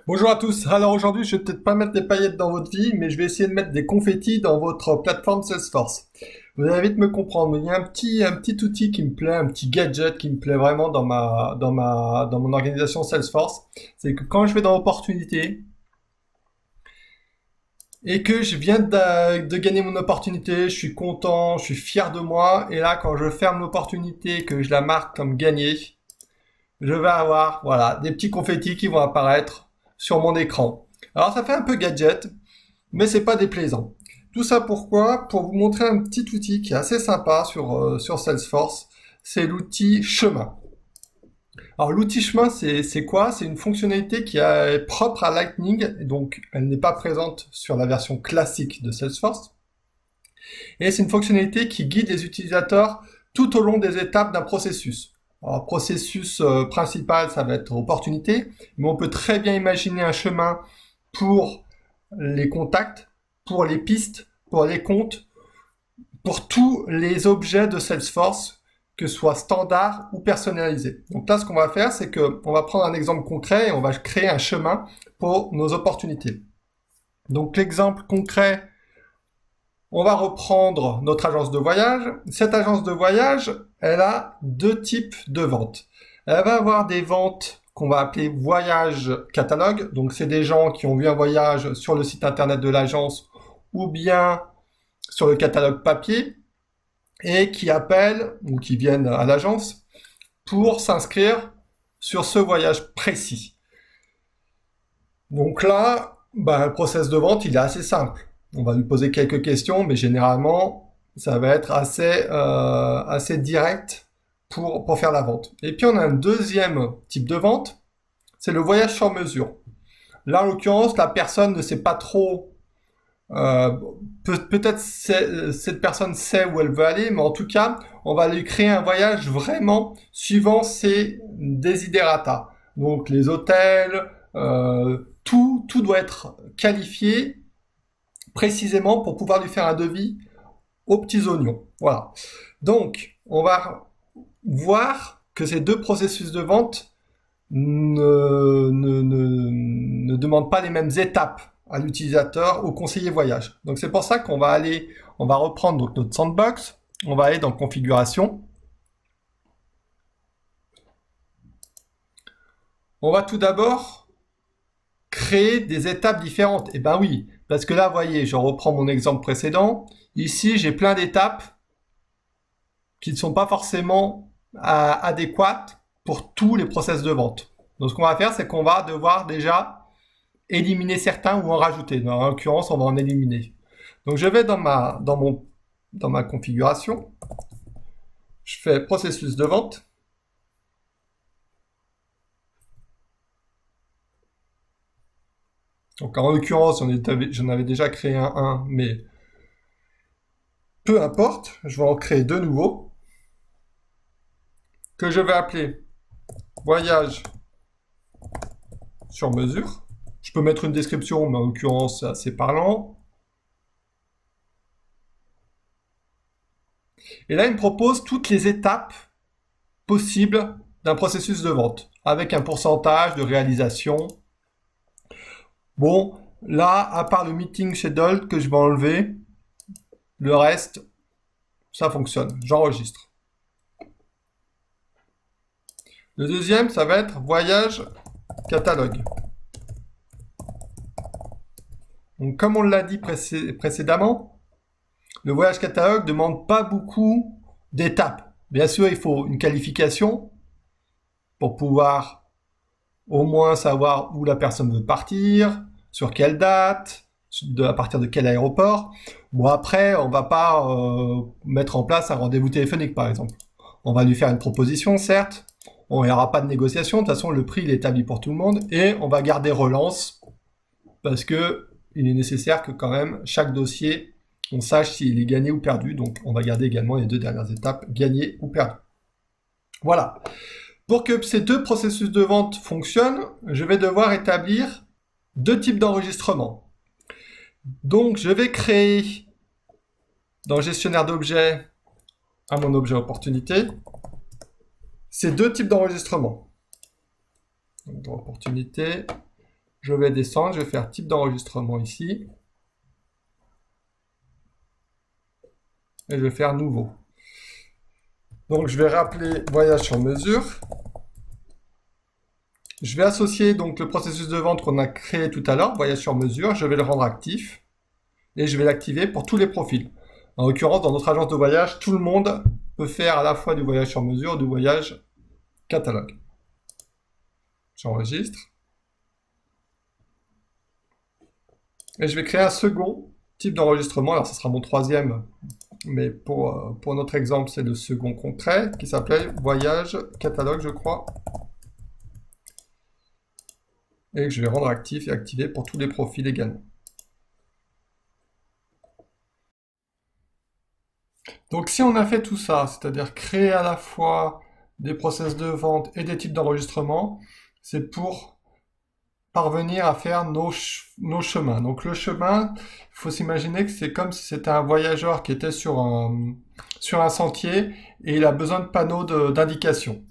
Bonjour à tous. Alors aujourd'hui, je vais peut-être pas mettre des paillettes dans votre vie, mais je vais essayer de mettre des confettis dans votre plateforme Salesforce. Vous allez vite me comprendre. Il y a un petit outil qui me plaît, un petit gadget qui me plaît vraiment dans mon organisation Salesforce. C'est que quand je vais dans opportunité et que je viens de gagner mon opportunité, je suis content, je suis fier de moi. Et là, quand je ferme l'opportunité, que je la marque comme gagnée, je vais avoir, voilà, des petits confettis qui vont apparaître sur mon écran. Alors ça fait un peu gadget, mais c'est pas déplaisant. Tout ça pourquoi? Pour vous montrer un petit outil qui est assez sympa sur Salesforce. C'est l'outil chemin. Alors l'outil chemin, c'est quoi? C'est une fonctionnalité qui est propre à Lightning, donc elle n'est pas présente sur la version classique de Salesforce. Et c'est une fonctionnalité qui guide les utilisateurs tout au long des étapes d'un processus. Alors, processus principal, ça va être opportunité, mais on peut très bien imaginer un chemin pour les contacts, pour les pistes, pour les comptes, pour tous les objets de Salesforce, que ce soit standard ou personnalisé. Donc là, ce qu'on va faire, c'est qu'on va prendre un exemple concret et on va créer un chemin pour nos opportunités. Donc l'exemple concret, on va reprendre notre agence de voyage. Cette agence de voyage, elle a deux types de ventes. Elle va avoir des ventes qu'on va appeler voyage catalogue. Donc, c'est des gens qui ont vu un voyage sur le site internet de l'agence ou bien sur le catalogue papier et qui appellent ou qui viennent à l'agence pour s'inscrire sur ce voyage précis. Donc là, le process de vente, il est assez simple. On va lui poser quelques questions, mais généralement, ça va être assez direct pour faire la vente. Et puis, on a un deuxième type de vente, c'est le voyage sur mesure. Là, en l'occurrence, la personne ne sait pas trop. Euh, Peut-être cette personne sait où elle veut aller, mais en tout cas, on va lui créer un voyage vraiment suivant ses desiderata. Donc les hôtels, tout doit être qualifié précisément pour pouvoir lui faire un devis aux petits oignons. Voilà. Donc, on va voir que ces deux processus de vente ne demandent pas les mêmes étapes à l'utilisateur, au conseiller voyage. Donc c'est pour ça on va reprendre donc notre sandbox, on va aller dans configuration. On va tout d'abord créer des étapes différentes. Et ben oui, parce que là, vous voyez, je reprends mon exemple précédent. Ici, j'ai plein d'étapes qui ne sont pas forcément adéquates pour tous les process de vente. Donc ce qu'on va faire, c'est qu'on va devoir déjà éliminer certains ou en rajouter. En l'occurrence, on va en éliminer. Donc je vais dans ma configuration, je fais processus de vente. Donc en l'occurrence, j'en avais déjà créé un, mais peu importe, je vais en créer deux nouveaux que je vais appeler voyage sur mesure. Je peux mettre une description, mais en l'occurrence, c'est assez parlant. Et là, il me propose toutes les étapes possibles d'un processus de vente, avec un pourcentage de réalisation. Bon, là, à part le meeting schedule que je vais enlever, le reste, ça fonctionne. J'enregistre. Le deuxième, ça va être voyage catalogue. Donc, comme on l'a dit précédemment, le voyage catalogue ne demande pas beaucoup d'étapes. Bien sûr, il faut une qualification pour pouvoir au moins savoir où la personne veut partir, sur quelle date, à partir de quel aéroport. Bon, après, on va pas mettre en place un rendez-vous téléphonique, par exemple. On va lui faire une proposition, certes. Il n'y aura pas de négociation. De toute façon, le prix il est établi pour tout le monde. Et on va garder relance parce que il est nécessaire que quand même chaque dossier, on sache s'il est gagné ou perdu. Donc, on va garder également les deux dernières étapes, gagné ou perdu. Voilà. Pour que ces deux processus de vente fonctionnent, je vais devoir établir deux types d'enregistrement. Donc, je vais créer dans le gestionnaire d'objets à mon objet opportunité ces deux types d'enregistrement. Donc, dans opportunité, Je vais descendre, je vais faire type d'enregistrement ici. Et je vais faire nouveau. Donc je vais rappeler voyage sur mesure. Je vais associer donc le processus de vente qu'on a créé tout à l'heure, voyage sur mesure, je vais le rendre actif et je vais l'activer pour tous les profils. En l'occurrence, dans notre agence de voyage, tout le monde peut faire à la fois du voyage sur mesure, du voyage catalogue. J'enregistre. Et je vais créer un second type d'enregistrement. Alors, ce sera mon troisième, mais pour notre exemple, c'est le second qu'on crée, qui s'appelait voyage catalogue, je crois. Et que je vais rendre actif et activé pour tous les profils également. Donc si on a fait tout ça, c'est-à-dire créer à la fois des process de vente et des types d'enregistrement, c'est pour parvenir à faire nos chemins. Donc le chemin, il faut s'imaginer que c'est comme si c'était un voyageur qui était sur un sentier et il a besoin de panneaux d'indication.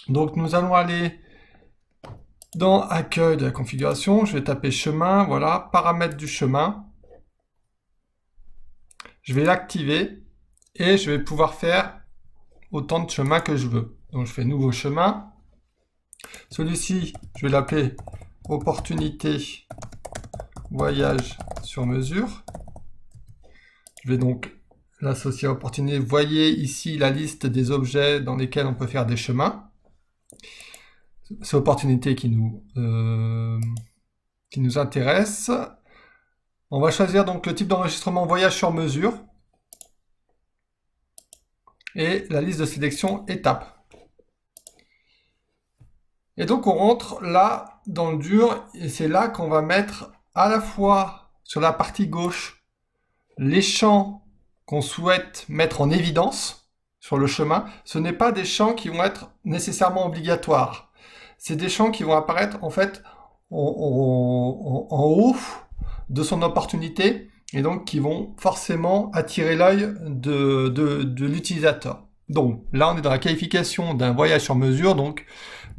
Donc nous allons aller dans accueil de la configuration, je vais taper chemin, voilà, paramètres du chemin. Je vais l'activer et je vais pouvoir faire autant de chemins que je veux. Donc je fais nouveau chemin. Celui-ci, je vais l'appeler opportunité voyage sur mesure. Je vais donc l'associer à opportunité. Vous voyez ici la liste des objets dans lesquels on peut faire des chemins. C'est opportunité qui nous intéresse. On va choisir donc le type d'enregistrement voyage sur mesure. Et la liste de sélection étape. Et donc on rentre là dans le dur et c'est là qu'on va mettre à la fois sur la partie gauche les champs qu'on souhaite mettre en évidence sur le chemin. Ce n'est pas des champs qui vont être nécessairement obligatoires. C'est des champs qui vont apparaître en fait en haut de son opportunité et donc qui vont forcément attirer l'œil de l'utilisateur. Donc là on est dans la qualification d'un voyage sur mesure, donc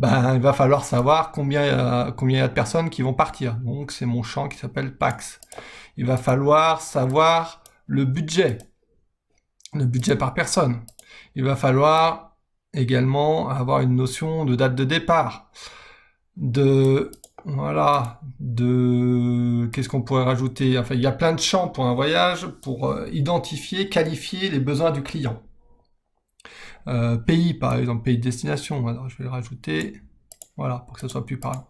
il va falloir savoir combien il y a de personnes qui vont partir. Donc c'est mon champ qui s'appelle PAX. Il va falloir savoir le budget par personne. Il va falloir également avoir une notion de date de départ, qu'est-ce qu'on pourrait rajouter? Enfin, il y a plein de champs pour un voyage pour identifier, qualifier les besoins du client. Pays, par exemple, pays de destination. Alors, je vais le rajouter, voilà, pour que ça soit plus parlant.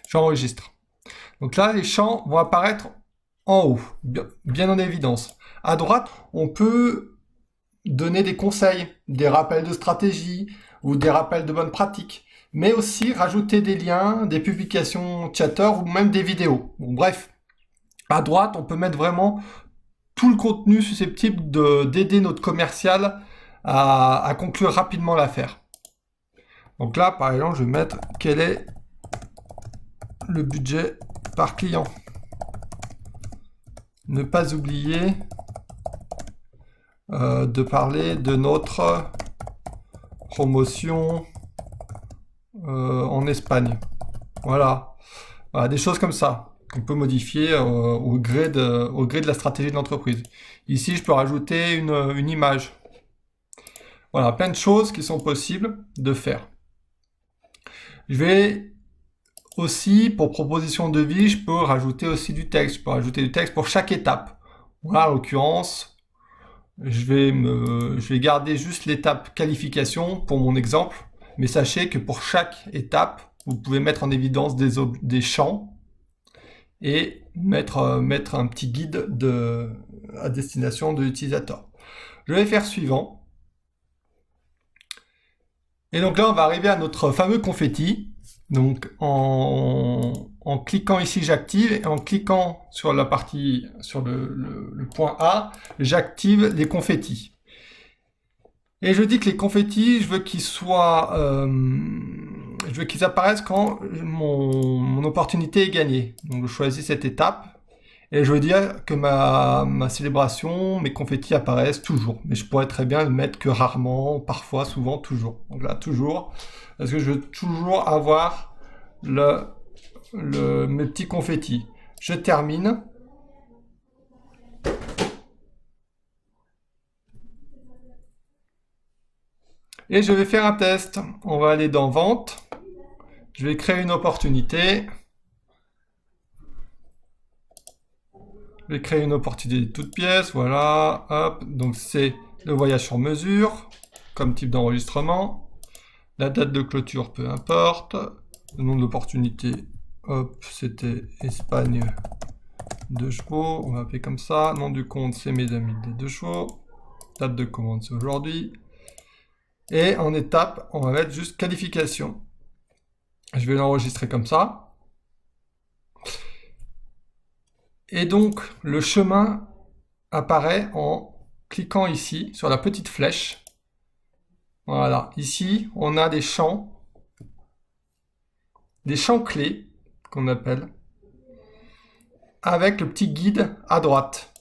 J'enregistre. Donc là, les champs vont apparaître en haut, bien en évidence. À droite, on peut donner des conseils, des rappels de stratégie ou des rappels de bonnes pratiques, mais aussi rajouter des liens, des publications chatter ou même des vidéos. Bon, bref, à droite, on peut mettre vraiment tout le contenu susceptible d'aider notre commercial à conclure rapidement l'affaire. Donc là, par exemple, je vais mettre quel est le budget par client. Ne pas oublier de parler de notre promotion en Espagne. Voilà. Voilà, des choses comme ça qu'on peut modifier au gré de la stratégie de l'entreprise. Ici, je peux rajouter une image. Voilà, plein de choses qui sont possibles de faire. Je vais aussi, pour proposition de vie, je peux rajouter aussi du texte. Je peux rajouter du texte pour chaque étape. Voilà, en l'occurrence, je vais garder juste l'étape qualification pour mon exemple. Mais sachez que pour chaque étape, vous pouvez mettre en évidence des champs et mettre un petit guide à destination de l'utilisateur. Je vais faire suivant. Et donc là, on va arriver à notre fameux confetti. Donc en cliquant ici, j'active, et en cliquant sur la partie, sur le point A, j'active les confettis. Et je dis que les confettis, je veux qu'ils apparaissent quand mon opportunité est gagnée. Donc je choisis cette étape. Et je veux dire que ma célébration, mes confettis apparaissent toujours. Mais je pourrais très bien le mettre que rarement, parfois, souvent, toujours. Donc là, toujours. Parce que je veux toujours avoir mes petits confettis. Je termine. Et je vais faire un test. On va aller dans Vente. Je vais créer une opportunité. Je vais créer une opportunité de toute pièce. Voilà. Hop. Donc c'est le voyage sur mesure comme type d'enregistrement. La date de clôture, peu importe. Le nom de l'opportunité, hop, c'était Espagne 2 chevaux. On va appeler comme ça. Nom du compte, c'est Mesdames des 2 chevaux. Date de commande, c'est aujourd'hui. Et en étape, on va mettre juste qualification. Je vais l'enregistrer comme ça. Et donc, le chemin apparaît en cliquant ici, sur la petite flèche. Voilà, ici, on a des champs clés, qu'on appelle, avec le petit guide à droite.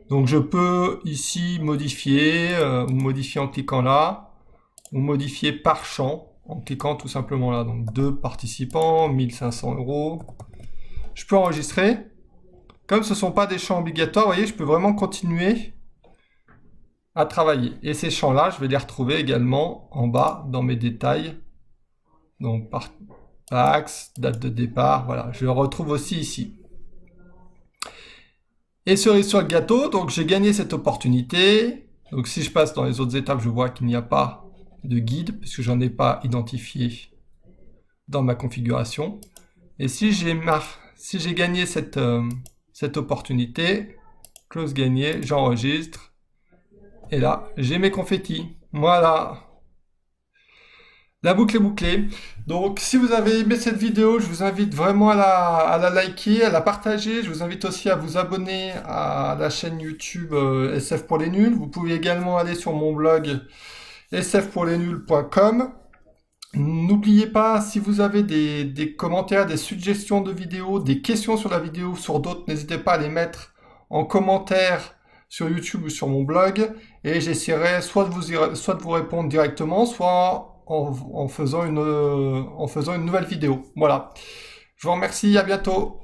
Donc je peux ici modifier, ou modifier en cliquant là, ou modifier par champ, en cliquant tout simplement là. Donc 2 participants, 1500 €. Je peux enregistrer. Comme ce ne sont pas des champs obligatoires, vous voyez, je peux vraiment continuer à travailler. Et ces champs-là, je vais les retrouver également en bas dans mes détails. Donc par axe, date de départ, voilà, je le retrouve aussi ici. Et cerise sur le gâteau, donc j'ai gagné cette opportunité. Donc si je passe dans les autres étapes, je vois qu'il n'y a pas de guide, puisque j'en ai pas identifié dans ma configuration. Et si j'ai gagné cette opportunité, close gagné, j'enregistre. Et là, j'ai mes confettis. Voilà. La boucle est bouclée. Donc, si vous avez aimé cette vidéo, je vous invite vraiment à la liker, à la partager. Je vous invite aussi à vous abonner à la chaîne YouTube SF pour les nuls. Vous pouvez également aller sur mon blog sfpourlesnuls.com. N'oubliez pas, si vous avez des commentaires, des suggestions de vidéos, des questions sur la vidéo ou sur d'autres, n'hésitez pas à les mettre en commentaire sur YouTube ou sur mon blog. Et j'essaierai soit de vous répondre directement, soit en faisant une nouvelle vidéo. Voilà. Je vous remercie, à bientôt.